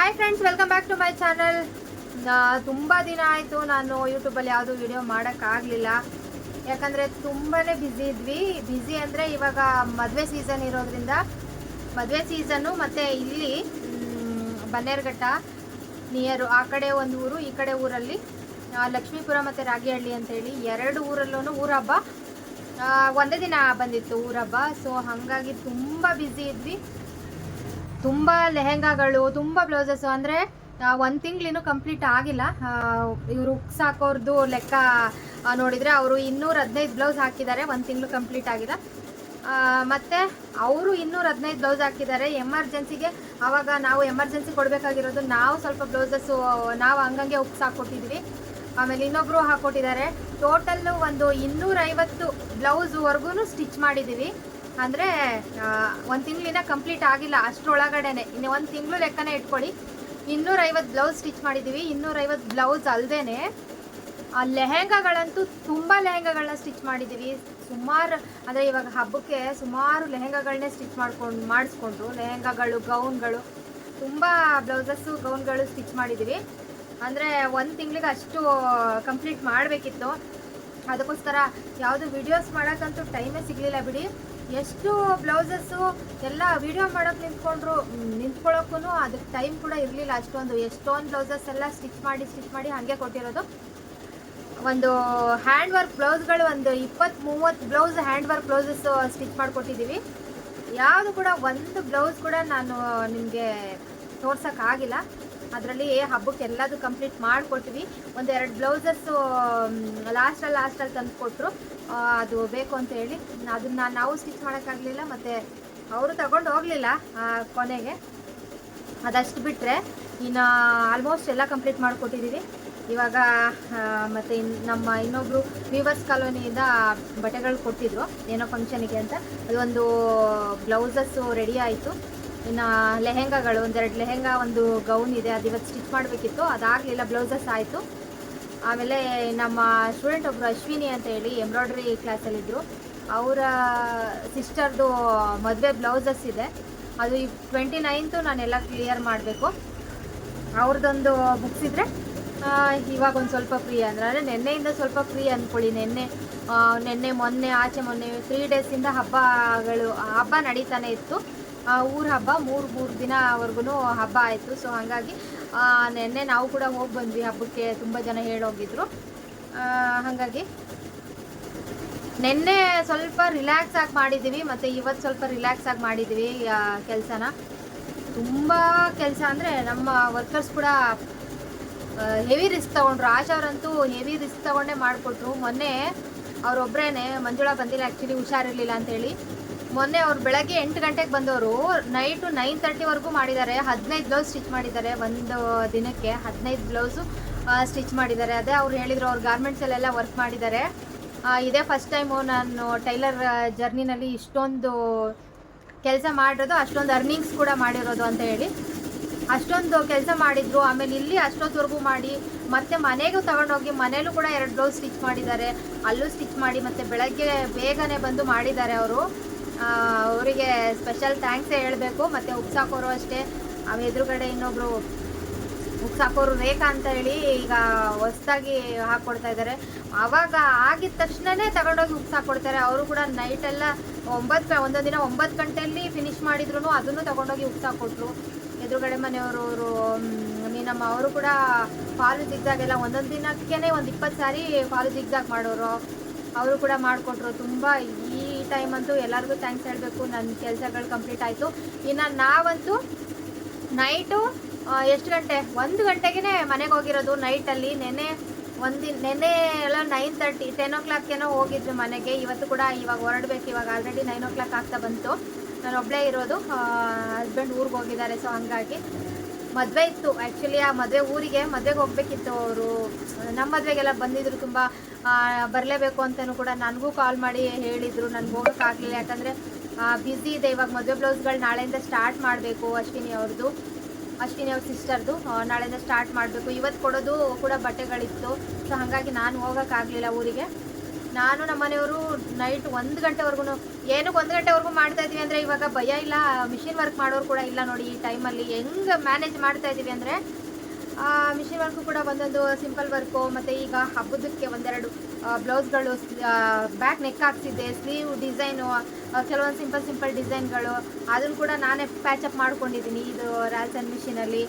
Hi friends, welcome back to my channel. ತುಂಬ ದಿನ ಆಯಿತು ನಾನು ಯೂಟ್ಯೂಬಲ್ಲಿ ಯಾವುದೂ ವಿಡಿಯೋ ಮಾಡೋಕ್ಕಾಗಲಿಲ್ಲ. ಯಾಕಂದರೆ ತುಂಬಾ ಬ್ಯುಸಿ ಇದ್ವಿ. ಬ್ಯುಸಿ ಅಂದರೆ ಇವಾಗ ಮದುವೆ ಸೀಸನ್ ಇರೋದ್ರಿಂದ ಮದುವೆ ಸೀಸನ್ನು ಮತ್ತು ಇಲ್ಲಿ ಬನ್ನೇರುಘಟ್ಟ ನಿಯರು ಆ ಕಡೆ ಒಂದು ಊರು, ಈ ಕಡೆ ಊರಲ್ಲಿ ಲಕ್ಷ್ಮೀಪುರ ಮತ್ತು ರಾಗಿಹಳ್ಳಿ ಅಂತೇಳಿ ಎರಡು ಊರಲ್ಲೂ ಊರ ಹಬ್ಬ ಒಂದೇ ದಿನ ಬಂದಿತ್ತು ಊರ ಹಬ್ಬ. ಸೊ ಹಾಗಾಗಿ ತುಂಬ ಬ್ಯುಸಿ ಇದ್ವಿ. ತುಂಬ ಲೆಹೆಂಗಾಗಳು, ತುಂಬ ಬ್ಲೌಸಸ್ಸು, ಅಂದರೆ ಒಂದು ತಿಂಗಳಿನ್ನೂ ಕಂಪ್ಲೀಟ್ ಆಗಿಲ್ಲ. ಇವರು ಉಕ್ಸ್ ಹಾಕೋರ್ದು ಲೆಕ್ಕ ನೋಡಿದರೆ ಅವರು 215 ಬ್ಲೌಸ್ ಹಾಕಿದ್ದಾರೆ, ಒಂದು ತಿಂಗಳು ಕಂಪ್ಲೀಟ್ ಆಗಿಲ್ಲ. ಮತ್ತು ಅವರು 215 ಬ್ಲೌಸ್ ಹಾಕಿದ್ದಾರೆ ಎಮರ್ಜೆನ್ಸಿಗೆ. ಆವಾಗ ನಾವು ಎಮರ್ಜೆನ್ಸಿ ಕೊಡಬೇಕಾಗಿರೋದು ನಾವು ಸ್ವಲ್ಪ ಬ್ಲೌಸಸ್ಸು ನಾವು ಹಂಗಂಗೆ ಉಕ್ಸ್ ಹಾಕ್ಕೊಟ್ಟಿದ್ವಿ. ಆಮೇಲೆ ಇನ್ನೊಬ್ಬರು ಹಾಕ್ಕೊಟ್ಟಿದ್ದಾರೆ. ಟೋಟಲ್ಲು ಒಂದು 250 ಬ್ಲೌಸ್ವರೆಗೂ ಸ್ಟಿಚ್ ಮಾಡಿದ್ದೀವಿ. ಅಂದರೆ ಒಂದು ತಿಂಗಳಿನ ಕಂಪ್ಲೀಟ್ ಆಗಿಲ್ಲ, ಅಷ್ಟರೊಳಗಡೆನೆ ಇನ್ನು ಒಂದು ತಿಂಗಳು ಲೆಕ್ಕನೇ ಇಟ್ಕೊಳ್ಳಿ. 250 ಬ್ಲೌಸ್ ಸ್ಟಿಚ್ ಮಾಡಿದ್ದೀವಿ. 250 ಬ್ಲೌಸ್ ಅಲ್ಲದೆ ಲೆಹೆಂಗಾಗಳಂತೂ ತುಂಬ ಲೆಹೆಂಗಾಗಳನ್ನ ಸ್ಟಿಚ್ ಮಾಡಿದ್ದೀವಿ. ಸುಮಾರು ಅಂದರೆ ಇವಾಗ ಹಬ್ಬಕ್ಕೆ ಸುಮಾರು ಲೆಹೆಂಗಾಗಳನ್ನೇ ಸ್ಟಿಚ್ ಮಾಡಿಸ್ಕೊಂಡ್ರು. ಲೆಹೆಂಗಾಗಳು, ಗೌನ್ಗಳು, ತುಂಬ ಬ್ಲೌಸಸ್ಸು, ಗೌನ್ಗಳು ಸ್ಟಿಚ್ ಮಾಡಿದ್ದೀವಿ. ಅಂದರೆ ಒಂದು ತಿಂಗಳಿಗೆ ಅಷ್ಟು ಕಂಪ್ಲೀಟ್ ಮಾಡಬೇಕಿತ್ತು. ಅದಕ್ಕೋಸ್ಕರ ಯಾವುದು ವೀಡಿಯೋಸ್ ಮಾಡೋಕ್ಕಂತೂ ಟೈಮೇ ಸಿಗಲಿಲ್ಲ ಬಿಡಿ. ಎಷ್ಟು ಬ್ಲೌಸಸ್ಸು ಎಲ್ಲ ವೀಡಿಯೋ ಮಾಡೋಕ್ಕೆ ನಿಂತ್ಕೊಳ್ಳೋಕ್ಕೂ ಅದಕ್ಕೆ ಟೈಮ್ ಕೂಡ ಇರಲಿಲ್ಲ ಅಷ್ಟೊಂದು. ಎಷ್ಟೊಂದು ಬ್ಲೌಸಸ್ ಎಲ್ಲ ಸ್ಟಿಚ್ ಮಾಡಿ ಹಾಗೆ ಕೊಟ್ಟಿರೋದು. ಒಂದು ಹ್ಯಾಂಡ್ ವರ್ಕ್ ಬ್ಲೌಸ್ಗಳು ಒಂದು 20-30 blouse hand work blouses stitch ಮಾಡಿಕೊಟ್ಟಿದ್ದೀವಿ. ಯಾವುದು ಕೂಡ ಒಂದು ಬ್ಲೌಸ್ ಕೂಡ ನಾನು ನಿಮಗೆ ತೋರ್ಸೋಕ್ಕಾಗಿಲ್ಲ. ಅದರಲ್ಲಿ ಹಬ್ಬಕ್ಕೆ ಎಲ್ಲದು ಕಂಪ್ಲೀಟ್ ಮಾಡಿಕೊಟ್ವಿ. ಒಂದೆರಡು ಬ್ಲೌಸಸ್ಸು ಲಾಸ್ಟಲ್ಲಿ ತಂದು ಕೊಟ್ಟರು, ಅದು ಬೇಕು ಅಂತ ಹೇಳಿ. ಅದನ್ನು ನಾವು ಸ್ಟಿಚ್ ಮಾಡೋಕ್ಕಾಗಲಿಲ್ಲ, ಮತ್ತು ಅವರು ತಗೊಂಡು ಹೋಗಲಿಲ್ಲ ಕೊನೆಗೆ. ಅದಷ್ಟು ಬಿಟ್ಟರೆ ಇನ್ನು ಆಲ್ಮೋಸ್ಟ್ ಎಲ್ಲ ಕಂಪ್ಲೀಟ್ ಮಾಡಿಕೊಟ್ಟಿದ್ದೀವಿ ಇವಾಗ. ಮತ್ತು ನಮ್ಮ ಇನ್ನೊಬ್ಬರು ವೀವರ್ಸ್ ಕಾಲೋನಿಯಿಂದ ಬಟ್ಟೆಗಳು ಕೊಟ್ಟಿದ್ರು ಏನೋ ಫಂಕ್ಷನಿಗೆ ಅಂತ. ಅದೊಂದು ಬ್ಲೌಸಸ್ಸು ರೆಡಿ ಆಯಿತು. ಇನ್ನು ಲೆಹೆಂಗಾಗಳು, ಒಂದೆರಡು ಲೆಹೆಂಗಾ, ಒಂದು ಗೌನ್ ಇದೆ, ಅದು ಇವತ್ತು ಸ್ಟಿಚ್ ಮಾಡಬೇಕಿತ್ತು, ಅದಾಗಲಿಲ್ಲ, ಬ್ಲೌಸಸ್ ಆಯಿತು. ಆಮೇಲೆ ನಮ್ಮ ಸ್ಟೂಡೆಂಟ್ ಒಬ್ಬರು ಅಶ್ವಿನಿ ಅಂತ ಹೇಳಿ ಎಂಬ್ರಾಯ್ಡ್ರಿ ಕ್ಲಾಸಲ್ಲಿದ್ದರು, ಅವರ ಸಿಸ್ಟರ್ದು ಮದುವೆ ಬ್ಲೌಸಸ್ ಇದೆ. ಅದು 29th ನಾನೆಲ್ಲ ಕ್ಲಿಯರ್ ಮಾಡಬೇಕು. ಅವ್ರದ್ದೊಂದು ಬುಕ್ಸ್ ಇದ್ದರೆ ಇವಾಗ ಒಂದು ಸ್ವಲ್ಪ ಫ್ರೀ ಅಂದರೆ ನೆನ್ನೆಯಿಂದ ಸ್ವಲ್ಪ ಫ್ರೀ ಅಂದ್ಕೊಳ್ಳಿ. ನೆನ್ನೆ ಮೊನ್ನೆ 3 ಡೇಸಿಂದ ಹಬ್ಬ ನಡೀತಾನೆ ಇತ್ತು. ಊರ ಹಬ್ಬ 3 ದಿನವರೆಗೂ ಹಬ್ಬ ಆಯಿತು. ಸೊ ಹಾಗಾಗಿ ನೆನ್ನೆ ನಾವು ಕೂಡ ಹೋಗಿ ಬಂದ್ವಿ ಹಬ್ಬಕ್ಕೆ. ತುಂಬ ಜನ ಹೇಳೋಗಿದ್ರು. ಹಾಗಾಗಿ ನೆನ್ನೆ ಸ್ವಲ್ಪ ರಿಲ್ಯಾಕ್ಸ್ ಆಗಿ ಮಾಡಿದ್ದೀವಿ, ಮತ್ತು ಇವತ್ತು ಸ್ವಲ್ಪ ರಿಲ್ಯಾಕ್ಸ್ ಆಗಿ ಮಾಡಿದ್ದೀವಿ ಕೆಲಸನ. ತುಂಬ ಕೆಲಸ ಅಂದರೆ ನಮ್ಮ ವರ್ಕರ್ಸ್ ಕೂಡ ಹೆವಿ ರಿಸ್ಕ್ ತೊಗೊಂಡ್ರು. ಆಶಾವ್ರಂತೂ ಹೆವಿ ರಿಸ್ಕ್ ತೊಗೊಂಡೇ ಮಾಡಿಕೊಟ್ರು. ಮೊನ್ನೆ ಅವರೊಬ್ಬರೇ, ಮಂಜುಳಾ ಬಂದಿಲ್ಲ ಆ್ಯಕ್ಚುಲಿ, ಹುಷಾರಿರಲಿಲ್ಲ ಅಂಥೇಳಿ. ಮೊನ್ನೆ ಅವ್ರು ಬೆಳಗ್ಗೆ 8 ಗಂಟೆಗೆ ಬಂದವರು ನೈಟು 9:30ವರೆಗೂ ಮಾಡಿದ್ದಾರೆ. 15 ಬ್ಲೌಸ್ ಸ್ಟಿಚ್ ಮಾಡಿದ್ದಾರೆ. ಒಂದು ದಿನಕ್ಕೆ 15 ಬ್ಲೌಸು ಸ್ಟಿಚ್ ಮಾಡಿದ್ದಾರೆ. ಅದೇ ಅವ್ರು ಹೇಳಿದರು, ಅವ್ರು ಗಾರ್ಮೆಂಟ್ಸಲ್ಲೆಲ್ಲ ವರ್ಕ್ ಮಾಡಿದ್ದಾರೆ. ಇದೇ ಫಸ್ಟ್ ಟೈಮು ನಾನು ಟೈಲರ್ ಜರ್ನಿನಲ್ಲಿ ಇಷ್ಟೊಂದು ಕೆಲಸ ಮಾಡಿರೋದು, ಅಷ್ಟೊಂದು ಅರ್ನಿಂಗ್ಸ್ ಕೂಡ ಮಾಡಿರೋದು ಅಂತ ಹೇಳಿ. ಅಷ್ಟೊಂದು ಕೆಲಸ ಮಾಡಿದರು. ಆಮೇಲೆ ಇಲ್ಲಿ ಅಷ್ಟೊತ್ತವರೆಗೂ ಮಾಡಿ ಮತ್ತೆ ಮನೆಗೂ ತಗೊಂಡೋಗಿ ಮನೇಲೂ ಕೂಡ 2 ಬ್ಲೌಸ್ ಸ್ಟಿಚ್ ಮಾಡಿದ್ದಾರೆ. ಅಲ್ಲೂ ಸ್ಟಿಚ್ ಮಾಡಿ ಮತ್ತು ಬೆಳಗ್ಗೆ ಬೇಗನೆ ಬಂದು ಮಾಡಿದ್ದಾರೆ ಅವರು. ಅವರಿಗೆ ಸ್ಪೆಷಲ್ ಥ್ಯಾಂಕ್ಸೇ ಹೇಳಬೇಕು. ಮತ್ತು ಉಕ್ಸಾಕೋರು ಅಷ್ಟೇ, ಎದುರುಗಡೆ ಇನ್ನೊಬ್ಬರು ಉಕ್ಸಾಕೋರು ರೇಖಾ ಅಂತ ಹೇಳಿ ಈಗ ಹೊಸದಾಗಿ ಹಾಕ್ಕೊಡ್ತಾ ಇದ್ದಾರೆ. ಆವಾಗ ಆಗಿದ ತಕ್ಷಣವೇ ತಗೊಂಡೋಗಿ ಉಕ್ಸಾಕೊಡ್ತಾರೆ. ಅವರು ಕೂಡ ನೈಟೆಲ್ಲ ಒಂದೊಂದು ದಿನ 9 ಗಂಟೆಯಲ್ಲಿ ಫಿನಿಷ್ ಮಾಡಿದ್ರು, ಅದನ್ನು ತಗೊಂಡೋಗಿ ಉಕ್ಸಾಕೊಟ್ರು. ಎದುರುಗಡೆ ಮನೆಯವರು ಮೀನಮ್ಮ ಅವರು ಕೂಡ ಫಾಲು ಜಿಗ್ಜಾಗೆಲ್ಲ ಒಂದೊಂದು ದಿನಕ್ಕೇ ಒಂದು 20 ಸಾರಿ ಫಾಲು ಜಿಗ್ಜಾಗ್ ಮಾಡೋರು, ಅವರು ಕೂಡ ಮಾಡಿಕೊಟ್ರು. ತುಂಬ ಈ ಟೈಮ್ ಅಂತೂ ಎಲ್ಲರಿಗೂ ಥ್ಯಾಂಕ್ಸ್ ಹೇಳಬೇಕು. ನನ್ನ ಕೆಲಸಗಳು ಕಂಪ್ಲೀಟ್ ಆಯಿತು. ಇನ್ನು ನಾವಂತೂ ನೈಟು ಎಷ್ಟು ಗಂಟೆ, 1 ಗಂಟೆಗೆ ಮನೆಗೆ ಹೋಗಿರೋದು ನೈಟಲ್ಲಿ. ನೆನ್ನೆ ಎಲ್ಲ 9:30 10 o'clockೇನೋ ಹೋಗಿದ್ರು ಮನೆಗೆ. ಇವತ್ತು ಕೂಡ ಇವಾಗ ಹೊರಡಬೇಕು. ಇವಾಗ ಆಲ್ರೆಡಿ 9 o'clock ಆಗ್ತಾ ಬಂತು. ನಾನು ಒಬ್ಬಳೇ ಇರೋದು, ಹಸ್ಬೆಂಡ್ ಊರಿಗೆ ಹೋಗಿದ್ದಾರೆ. ಸೊ ಹಾಗಾಗಿ ಮದುವೆ ಇತ್ತು ಆ್ಯಕ್ಚುಲಿ. ಆ ಮದುವೆಗೆ ಹೋಗಬೇಕಿತ್ತು. ಅವರು ನಮ್ಮ ಮದುವೆಗೆಲ್ಲ ಬಂದಿದ್ದರು, ತುಂಬ ಬರಲೇಬೇಕು ಅಂತಲೂ ಕೂಡ ನನಗೂ ಕಾಲ್ ಮಾಡಿ ಹೇಳಿದರು. ನನಗೆ ಹೋಗೋಕ್ಕಾಗಲಿಲ್ಲ, ಯಾಕಂದರೆ ಬ್ಯುಸಿ ಇದೆ. ಇವಾಗ ಮದುವೆ ಬ್ಲೌಸ್ಗಳು ನಾಳೆಯಿಂದ ಸ್ಟಾರ್ಟ್ ಮಾಡಬೇಕು. ಅಶ್ವಿನಿ ಅವ್ರ ಸಿಸ್ಟರ್ದು ನಾಳೆಯಿಂದ ಸ್ಟಾರ್ಟ್ ಮಾಡಬೇಕು. ಇವತ್ತು ಕೊಡೋದು ಕೂಡ ಬಟ್ಟೆಗಳಿತ್ತು. ಸೊ ಹಾಗಾಗಿ ನಾನು ಹೋಗೋಕ್ಕಾಗಲಿಲ್ಲ ಊರಿಗೆ. ನಾನು ನಮ್ಮ ಮನೆಯವರು ನೈಟ್ 1 ಗಂಟೆವರೆಗೂ, ಏನಕ್ಕೆ 1 ಗಂಟೆವರೆಗೂ ಮಾಡ್ತಾ ಇದ್ದೀವಿ ಅಂದರೆ ಇವಾಗ ಭಯ ಇಲ್ಲ, ಮಿಷಿನ್ ವರ್ಕ್ ಮಾಡೋರು ಕೂಡ ಇಲ್ಲ ನೋಡಿ. ಈ ಟೈಮಲ್ಲಿ ಹೆಂಗೆ ಮ್ಯಾನೇಜ್ ಮಾಡ್ತಾ ಇದ್ದೀವಿ ಅಂದರೆ ಮಿಷಿನ್ ವರ್ಕು ಕೂಡ ಒಂದೊಂದು ಸಿಂಪಲ್ ವರ್ಕು, ಮತ್ತು ಈಗ ಹಬ್ಬದಕ್ಕೆ ಒಂದೆರಡು ಬ್ಲೌಸ್ಗಳು ಬ್ಯಾಕ್ ನೆಕ್ ಹಾಕ್ಸಿದ್ದೆ, ಸ್ಲೀವ್ ಡಿಸೈನು, ಕೆಲವೊಂದು ಸಿಂಪಲ್ ಡಿಸೈನ್ಗಳು, ಅದನ್ನು ಕೂಡ ನಾನೇ ಪ್ಯಾಚಪ್ ಮಾಡ್ಕೊಂಡಿದ್ದೀನಿ ಇದು ರ್ಯಾಲ್ಸನ್ ಮಿಷಿನಲ್ಲಿ.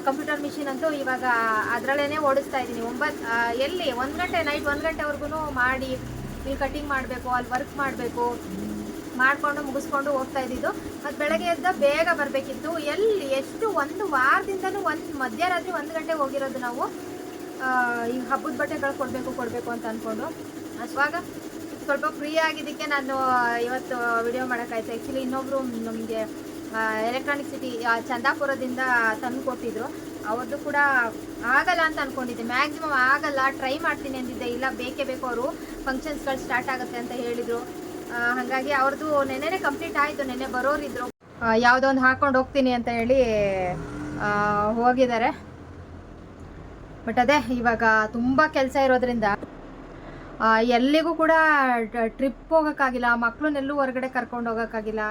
ಕಂಪ್ಯೂಟರ್ ಮಿಷಿನ್ ಅಂತೂ ಇವಾಗ ಅದರಲ್ಲೇ ಓಡಿಸ್ತಾ ಇದ್ದೀನಿ. ಎಲ್ಲಿ 1 ಗಂಟೆ, ನೈಟ್ 1 ಗಂಟೆವರೆಗೂ ಮಾಡಿ ಇಲ್ಲಿ ಕಟಿಂಗ್ ಮಾಡಬೇಕು, ಅಲ್ಲಿ ವರ್ಕ್ ಮಾಡಬೇಕು, ಮಾಡಿಕೊಂಡು ಮುಗಿಸ್ಕೊಂಡು ಹೋಗ್ತಾ ಇದ್ದಿದ್ದು. ಮತ್ತು ಬೆಳಗ್ಗೆ ಎದ್ದ ಬೇಗ ಬರಬೇಕಿತ್ತು. ಎಷ್ಟು ಒಂದು ವಾರದಿಂದನೂ ಮಧ್ಯರಾತ್ರಿ 1 ಗಂಟೆಗೆ ಹೋಗಿರೋದು ನಾವು. ಈಗ ಹಬ್ಬದ ಬಟ್ಟೆಗಳು ಕೊಡಬೇಕು ಅಂತ ಅಂದ್ಕೊಂಡು ಅಷ್ಟವಾಗ ಸ್ವಲ್ಪ ಫ್ರೀ ಆಗಿದ್ದಕ್ಕೆ ನಾನು ಇವತ್ತು ವಿಡಿಯೋ ಮಾಡೋಕ್ಕಾಯ್ತು. ಆ್ಯಕ್ಚುಲಿ ಇನ್ನೊಬ್ಬರು ನಮಗೆ ಎಲೆಕ್ಟ್ರಾನಿಕ್ ಸಿಟಿ ಚಂದಾಪುರದಿಂದ ತಂದು ಕೊಟ್ಟಿದ್ರು. ಅವ್ರದ್ದು ಕೂಡ ಆಗಲ್ಲ ಅಂತ ಅಂದ್ಕೊಂಡಿದ್ದೆ, ಮ್ಯಾಕ್ಸಿಮಮ್ ಆಗಲ್ಲ, ಟ್ರೈ ಮಾಡ್ತೀನಿ ಅಂದಿದ್ದೆ. ಇಲ್ಲ ಬೇಕೇ ಬೇಕು, ಅವರು ಫಂಕ್ಷನ್ಸ್ಗಳು ಸ್ಟಾರ್ಟ್ ಆಗುತ್ತೆ ಅಂತ ಹೇಳಿದರು. ಹಾಗಾಗಿ ಅವ್ರದ್ದು ನೆನ್ನೆನೇ ಕಂಪ್ಲೀಟ್ ಆಯಿತು. ನೆನ್ನೆ ಬರೋರಿದ್ರು, ಯಾವುದೋ ಒಂದು ಹಾಕ್ಕೊಂಡು ಹೋಗ್ತೀನಿ ಅಂತ ಹೇಳಿ ಹೋಗಿದ್ದಾರೆ. ಬಟ್ ಅದೇ ಇವಾಗ ತುಂಬ ಕೆಲಸ ಇರೋದ್ರಿಂದ ಎಲ್ಲಿಗೂ ಕೂಡ ಟ್ರಿಪ್ ಹೋಗೋಕ್ಕಾಗಿಲ್ಲ, ಮಕ್ಕಳನ್ನೆಲ್ಲೂ ಹೊರಗಡೆ ಕರ್ಕೊಂಡು ಹೋಗೋಕ್ಕಾಗಿಲ್ಲ.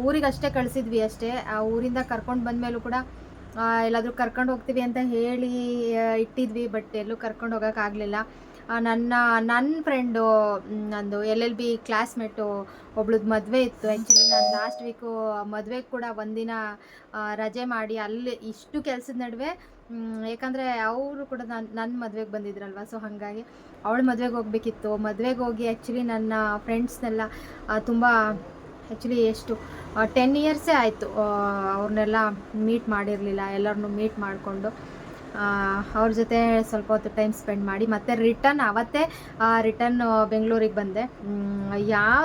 ಊರಿಗಷ್ಟೇ ಕಳಿಸಿದ್ವಿ ಅಷ್ಟೇ. ಊರಿಂದ ಕರ್ಕೊಂಡು ಬಂದಮೇಲೂ ಕೂಡ ಎಲ್ಲಾದರೂ ಕರ್ಕೊಂಡು ಹೋಗ್ತೀವಿ ಅಂತ ಹೇಳಿ ಇಟ್ಟಿದ್ವಿ, ಬಟ್ ಎಲ್ಲೂ ಕರ್ಕೊಂಡು ಹೋಗೋಕ್ಕಾಗಲಿಲ್ಲ. ನನ್ನ ಫ್ರೆಂಡು, ನಂದು LLB ಕ್ಲಾಸ್ಮೇಟು ಒಬ್ಳದ್ದು ಮದುವೆ ಇತ್ತು. ಆ್ಯಕ್ಚುಲಿ ನಾನು ಲಾಸ್ಟ್ ವೀಕು ಮದುವೆಗೆ ಕೂಡ ಒಂದಿನ ರಜೆ ಮಾಡಿ ಅಲ್ಲಿ ಇಷ್ಟು ಕೆಲಸದ ನಡುವೆ, ಯಾಕಂದರೆ ಅವರು ಕೂಡ ನನ್ನ ಮದುವೆಗೆ ಬಂದಿದ್ರಲ್ವ, ಸೊ ಹಾಗಾಗಿ ಅವಳ ಮದುವೆಗೆ ಹೋಗಬೇಕಿತ್ತು. ಮದುವೆಗೆ ಹೋಗಿ ಆ್ಯಕ್ಚುಲಿ ನನ್ನ ಫ್ರೆಂಡ್ಸ್ನೆಲ್ಲ ತುಂಬ ಎಷ್ಟು 10 ಇಯರ್ಸೇ ಆಯಿತು ಅವ್ರನ್ನೆಲ್ಲ ಮೀಟ್ ಮಾಡಿರಲಿಲ್ಲ. ಎಲ್ಲರನ್ನೂ ಮೀಟ್ ಮಾಡಿಕೊಂಡು ಅವ್ರ ಜೊತೆ ಸ್ವಲ್ಪ ಹೊತ್ತು ಟೈಮ್ ಸ್ಪೆಂಡ್ ಮಾಡಿ ಮತ್ತೆ ರಿಟರ್ನ್ ಬೆಂಗಳೂರಿಗೆ ಬಂದೆ.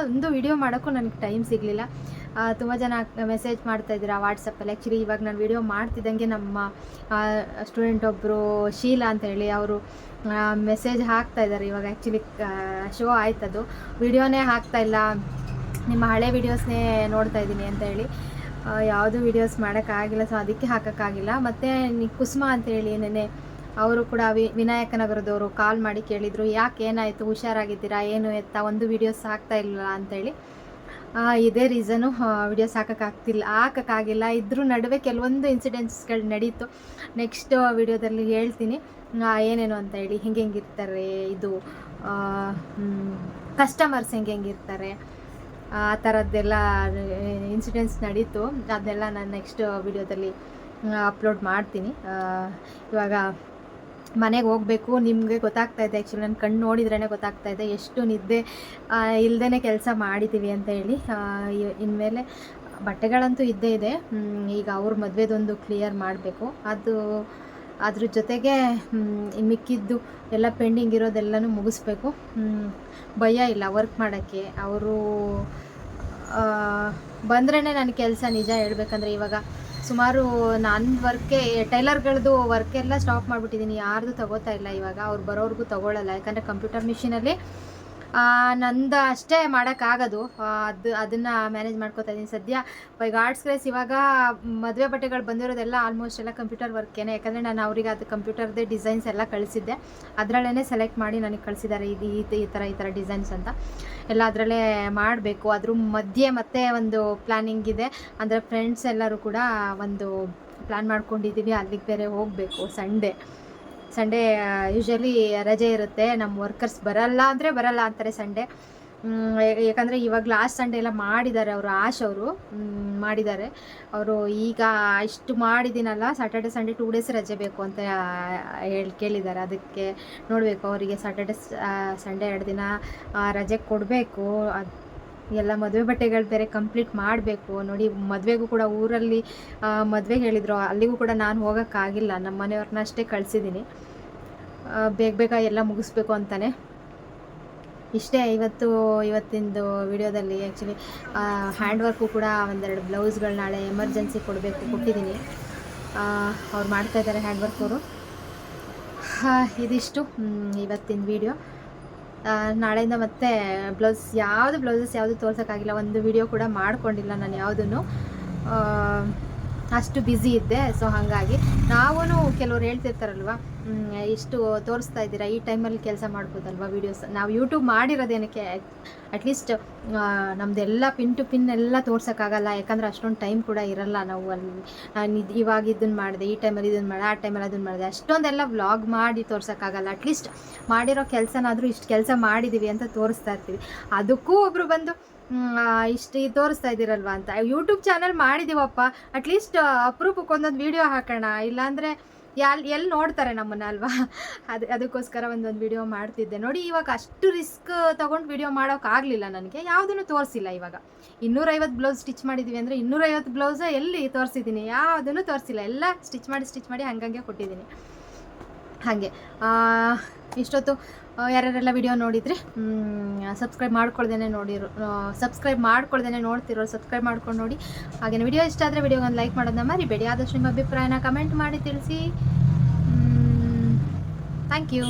ಒಂದು ವಿಡಿಯೋ ಮಾಡೋಕ್ಕೂ ನನಗೆ ಟೈಮ್ ಸಿಗಲಿಲ್ಲ. ತುಂಬ ಜನ ಮೆಸೇಜ್ ಮಾಡ್ತಾಯಿದ್ದೀರಾ ವಾಟ್ಸಪ್ಪಲ್ಲಿ. ಆ್ಯಕ್ಚುಲಿ ಇವಾಗ ನಾನು ವಿಡಿಯೋ ಮಾಡ್ತಿದ್ದಂಗೆ ನಮ್ಮ ಸ್ಟೂಡೆಂಟ್ ಒಬ್ಬರು ಶೀಲಾ ಅಂತ ಹೇಳಿ ಅವರು ಮೆಸೇಜ್ ಹಾಕ್ತಾಯಿದ್ದಾರೆ. ಇವಾಗ ಆ್ಯಕ್ಚುಲಿ ಶೋ ಆಯ್ತದು, ವಿಡಿಯೋನೇ ಹಾಕ್ತಾಯಿಲ್ಲ, ನಿಮ್ಮ ಹಳೆ ವೀಡಿಯೋಸ್ನೇ ನೋಡ್ತಾ ಇದ್ದೀನಿ ಅಂತ ಹೇಳಿ ಯಾವುದು ವೀಡಿಯೋಸ್ ಮಾಡೋಕ್ಕಾಗಿಲ್ಲ, ಸೊ ಅದಕ್ಕೆ ಹಾಕೋಕ್ಕಾಗಿಲ್ಲ. ಮತ್ತು ಕುಸುಮ ಅಂತೇಳಿ ನೆನ್ನೆ ಅವರು ಕೂಡ ವಿನಾಯಕನಗರದವರು ಕಾಲ್ ಮಾಡಿ ಕೇಳಿದರು, ಯಾಕೆ ಏನಾಯಿತು, ಹುಷಾರಾಗಿದ್ದೀರಾ, ಏನು ಎತ್ತ, ಒಂದು ವೀಡಿಯೋಸ್ ಹಾಕ್ತಾ ಇಲ್ಲ ಅಂತೇಳಿ. ಇದೇ ರೀಸನು, ವೀಡಿಯೋಸ್ ಹಾಕೋಕ್ಕಾಗಿಲ್ಲ. ಇದ್ರ ನಡುವೆ ಕೆಲವೊಂದು ಇನ್ಸಿಡೆಂಟ್ಸ್ಗಳು ನಡೀತು. ನೆಕ್ಸ್ಟ್ ವೀಡಿಯೋದಲ್ಲಿ ಹೇಳ್ತೀನಿ ಏನೇನು ಅಂತ ಹೇಳಿ, ಹೆಂಗಿರ್ತಾರೆ ಇದು ಕಸ್ಟಮರ್ಸ್, ಹೆಂಗಿರ್ತಾರೆ, ಆ ಥರದ್ದೆಲ್ಲ ಇನ್ಸಿಡೆಂಟ್ಸ್ ನಡೀತು. ಅದನ್ನೆಲ್ಲ ನಾನು ನೆಕ್ಸ್ಟ್ ವಿಡಿಯೋದಲ್ಲಿ ಅಪ್ಲೋಡ್ ಮಾಡ್ತೀನಿ. ಇವಾಗ ಮನೆಗೆ ಹೋಗಬೇಕು. ನಿಮಗೆ ಗೊತ್ತಾಗ್ತಾಯಿದೆ, ಆ್ಯಕ್ಚುಲಿ ನನ್ನ ಕಣ್ಣು ನೋಡಿದ್ರೇ ಗೊತ್ತಾಗ್ತಾಯಿದೆ ಎಷ್ಟು ನಿದ್ದೆ ಇಲ್ಲದೇ ಕೆಲಸ ಮಾಡಿದ್ದೀವಿ ಅಂತ ಹೇಳಿ. ಇನ್ಮೇಲೆ ಬಟ್ಟೆಗಳಂತೂ ಇದ್ದೇ ಇದೆ. ಈಗ ಅವ್ರ ಮದುವೆದೊಂದು ಕ್ಲಿಯರ್ ಮಾಡಬೇಕು. ಅದ್ರ ಜೊತೆಗೆ ಮಿಕ್ಕಿದ್ದು ಎಲ್ಲ ಪೆಂಡಿಂಗ್ ಇರೋದೆಲ್ಲನೂ ಮುಗಿಸ್ಬೇಕು. ಭಯ ಇಲ್ಲ ವರ್ಕ್ ಮಾಡೋಕ್ಕೆ. ಅವರು ಬಂದ್ರೇ ನನ್ನ ಕೆಲಸ ನಿಜ ಹೇಳ್ಬೇಕಂದ್ರೆ. ಇವಾಗ ಸುಮಾರು ನನ್ನ ಟೈಲರ್ಗಳದ್ದು ವರ್ಕೆಲ್ಲ ಸ್ಟಾಪ್ ಮಾಡಿಬಿಟ್ಟಿದ್ದೀನಿ. ಯಾರ್ದು ತಗೋತಾ ಇಲ್ಲ ಇವಾಗ, ಅವ್ರು ಬರೋರ್ಗೂ ತೊಗೊಳ್ಳಲ್ಲ. ಯಾಕಂದರೆ ಕಂಪ್ಯೂಟರ್ ಮಿಷಿನಲ್ಲಿ ನಂದು ಅಷ್ಟೇ ಮಾಡೋಕ್ಕಾಗೋದು, ಅದನ್ನು ಮ್ಯಾನೇಜ್ ಮಾಡ್ಕೋತಾ ಇದ್ದೀನಿ ಸದ್ಯ. ಬೈ ಗಾಡ್ಸ್ ಗ್ರೇಸ್ ಇವಾಗ ಮದುವೆ ಬಟ್ಟೆಗಳು ಬಂದಿರೋದೆಲ್ಲ ಆಲ್ಮೋಸ್ಟ್ ಎಲ್ಲ ಕಂಪ್ಯೂಟರ್ ವರ್ಕೇನೆ. ಯಾಕಂದರೆ ನಾನು ಅವರಿಗೆ ಅದು ಕಂಪ್ಯೂಟರ್ದೇ ಡಿಸೈನ್ಸ್ ಎಲ್ಲ ಕಳಿಸಿದ್ದೆ, ಅದರಲ್ಲೇ ಸೆಲೆಕ್ಟ್ ಮಾಡಿ ನನಗೆ ಕಳಿಸಿದ್ದಾರೆ. ಈ ಥರ ಡಿಸೈನ್ಸ್ ಅಂತ ಎಲ್ಲ ಅದರಲ್ಲೇ ಮಾಡಬೇಕು. ಅದ್ರ ಮಧ್ಯೆ ಮತ್ತೆ ಒಂದು ಪ್ಲ್ಯಾನಿಂಗ್ ಇದೆ, ಅಂದರೆ ಫ್ರೆಂಡ್ಸ್ ಎಲ್ಲರೂ ಕೂಡ ಒಂದು ಪ್ಲ್ಯಾನ್ ಮಾಡ್ಕೊಂಡಿದ್ದೀವಿ, ಅಲ್ಲಿಗೆ ಬೇರೆ ಹೋಗಬೇಕು. ಸಂಡೇ ಯೂಶ್ವಲಿ ರಜೆ ಇರುತ್ತೆ. ನಮ್ಮ ವರ್ಕರ್ಸ್ ಬರಲ್ಲ ಅಂತಾರೆ ಸಂಡೇ. ಯಾಕಂದರೆ ಇವಾಗ ಲಾಸ್ಟ್ ಸಂಡೇ ಎಲ್ಲ ಮಾಡಿದ್ದಾರೆ ಅವರು, ಅವರು ಮಾಡಿದ್ದಾರೆ. ಅವರು ಈಗ ಇಷ್ಟು ಮಾಡಿದ್ದೀನಲ್ಲ, ಸ್ಯಾಟರ್ಡೆ ಸಂಡೇ 2 ಡೇಸ್ ರಜೆ ಬೇಕು ಅಂತ ಕೇಳಿದ್ದಾರೆ. ಅದಕ್ಕೆ ನೋಡಬೇಕು, ಅವರಿಗೆ ಸ್ಯಾಟರ್ಡೆ ಸಂಡೇ 2 ದಿನ ರಜೆ ಕೊಡಬೇಕು. ಎಲ್ಲ ಮದುವೆ ಬಟ್ಟೆಗಳು ಬೇರೆ ಕಂಪ್ಲೀಟ್ ಮಾಡಬೇಕು. ನೋಡಿ, ಮದುವೆಗೂ ಕೂಡ ಊರಲ್ಲಿ ಮದುವೆಗೆ ಹೇಳಿದ್ರು, ಅಲ್ಲಿಗೂ ಕೂಡ ನಾನು ಹೋಗೋಕ್ಕಾಗಿಲ್ಲ. ನಮ್ಮ ಮನೆಯವ್ರನ್ನ ಅಷ್ಟೇ ಕಳಿಸಿದ್ದೀನಿ. ಬೇಗ ಎಲ್ಲ ಮುಗಿಸ್ಬೇಕು ಅಂತಾನೆ. ಇಷ್ಟೇ ಇವತ್ತಿಂದು ವಿಡಿಯೋದಲ್ಲಿ. ಆ್ಯಕ್ಚುಲಿ ಹ್ಯಾಂಡ್ ವರ್ಕು ಕೂಡ ಒಂದೆರಡು ಬ್ಲೌಸ್ಗಳು ನಾಳೆ ಎಮರ್ಜೆನ್ಸಿ ಕೊಟ್ಟಿದ್ದೀನಿ. ಅವ್ರು ಮಾಡ್ತಾಯಿದ್ದಾರೆ ಹ್ಯಾಂಡ್ ವರ್ಕ್ ಅವರು. ಇದಿಷ್ಟು ಇವತ್ತಿನ ವಿಡಿಯೋ. ನಾಳೆಯಿಂದ ಮತ್ತೆ ಬ್ಲೌಸಸ್ ಯಾವುದು ತೋರ್ಸೋಕ್ಕಾಗಿಲ್ಲ. ಒಂದು ವಿಡಿಯೋ ಕೂಡ ಮಾಡ್ಕೊಂಡಿಲ್ಲ ನಾನು ಯಾವುದನ್ನು. ಅಷ್ಟು ಬ್ಯುಸಿ ಇದ್ದೆ. ಸೊ ಹಾಗಾಗಿ ನಾವೂ ಕೆಲವ್ರು ಹೇಳ್ತಿರ್ತಾರಲ್ವ, ಇಷ್ಟು ತೋರಿಸ್ತಾ ಇದ್ದೀರಾ, ಈ ಟೈಮಲ್ಲಿ ಕೆಲಸ ಮಾಡ್ಬೋದಲ್ವ ವೀಡಿಯೋಸ್. ನಾವು ಯೂಟ್ಯೂಬ್ ಮಾಡಿರೋದೇನಕ್ಕೆ, ಅಟ್ಲೀಸ್ಟ್ ನಮ್ಮದೆಲ್ಲ ಪಿನ್ ಟು ಪಿನ್ ಎಲ್ಲ ತೋರ್ಸೋಕ್ಕಾಗಲ್ಲ, ಯಾಕಂದರೆ ಅಷ್ಟೊಂದು ಟೈಮ್ ಕೂಡ ಇರಲ್ಲ. ನಾವು ಅಲ್ಲಿ ಇವಾಗ ಇದನ್ನು ಮಾಡಿದೆ, ಈ ಟೈಮಲ್ಲಿ ಇದನ್ನು ಮಾಡಿದೆ, ಆ ಟೈಮಲ್ಲಿ ಅದನ್ನು ಮಾಡಿದೆ, ಅಷ್ಟೊಂದೆಲ್ಲ ವ್ಲಾಗ್ ಮಾಡಿ ತೋರ್ಸೋಕ್ಕಾಗಲ್ಲ. ಅಟ್ಲೀಸ್ಟ್ ಮಾಡಿರೋ ಕೆಲಸನಾದರೂ ಇಷ್ಟು ಕೆಲಸ ಮಾಡಿದ್ದೀವಿ ಅಂತ ತೋರಿಸ್ತಾ ಇರ್ತೀವಿ. ಅದಕ್ಕೂ ಒಬ್ಬರು ಬಂದು ಇಷ್ಟು ತೋರಿಸ್ತಾ ಇದ್ದೀರಲ್ವ ಅಂತ. ಯೂಟ್ಯೂಬ್ ಚಾನಲ್ ಮಾಡಿದ್ದೀವಪ್ಪ, ಅಟ್ಲೀಸ್ಟ್ ಅಪರೂಪಕ್ಕೆ ಒಂದೊಂದು ವೀಡಿಯೋ ಹಾಕೋಣ, ಇಲ್ಲಾಂದರೆ ಎಲ್ಲಿ ನೋಡ್ತಾರೆ ನಮ್ಮನ್ನ ಅಲ್ವಾ. ಅದಕ್ಕೋಸ್ಕರ ಒಂದೊಂದು ವೀಡಿಯೋ ಮಾಡ್ತಿದ್ದೆ ನೋಡಿ. ಇವಾಗ ಅಷ್ಟು ರಿಸ್ಕ್ ತೊಗೊಂಡು ವೀಡಿಯೋ ಮಾಡೋಕ್ಕಾಗಲಿಲ್ಲ ನನಗೆ, ಯಾವುದೂ ತೋರಿಸಿಲ್ಲ. ಇವಾಗ 250 ಬ್ಲೌಸ್ ಸ್ಟಿಚ್ ಮಾಡಿದ್ದೀವಿ ಅಂದರೆ 250 ಬ್ಲೌಸ ಎಲ್ಲಿ ತೋರಿಸಿದ್ದೀನಿ, ಯಾವುದೂ ತೋರಿಸಿಲ್ಲ. ಎಲ್ಲ ಸ್ಟಿಚ್ ಮಾಡಿ ಹಂಗಂಗೆ ಕೊಟ್ಟಿದ್ದೀನಿ. ಹಾಗೆ ಇಷ್ಟೊತ್ತು ಯಾರ್ಯಾರೆಲ್ಲ ವಿಡಿಯೋ ನೋಡಿದರೆ ಸಬ್ಸ್ಕ್ರೈಬ್ ಮಾಡ್ಕೊಳ್ದೇನೆ ನೋಡ್ತಿರೋ ಸಬ್ಸ್ಕ್ರೈಬ್ ಮಾಡ್ಕೊಂಡು ನೋಡಿ. ಹಾಗೆಯೇ ವಿಡಿಯೋ ಇಷ್ಟ ಆದರೆ ವಿಡಿಯೋಗೊಂದು ಲೈಕ್ ಮಾಡೋದನ್ನ ಮರಿಬೇಡಿ. ಆದಷ್ಟು ನಿಮ್ಮ ಅಭಿಪ್ರಾಯನ ಕಮೆಂಟ್ ಮಾಡಿ ತಿಳಿಸಿ. Thank you.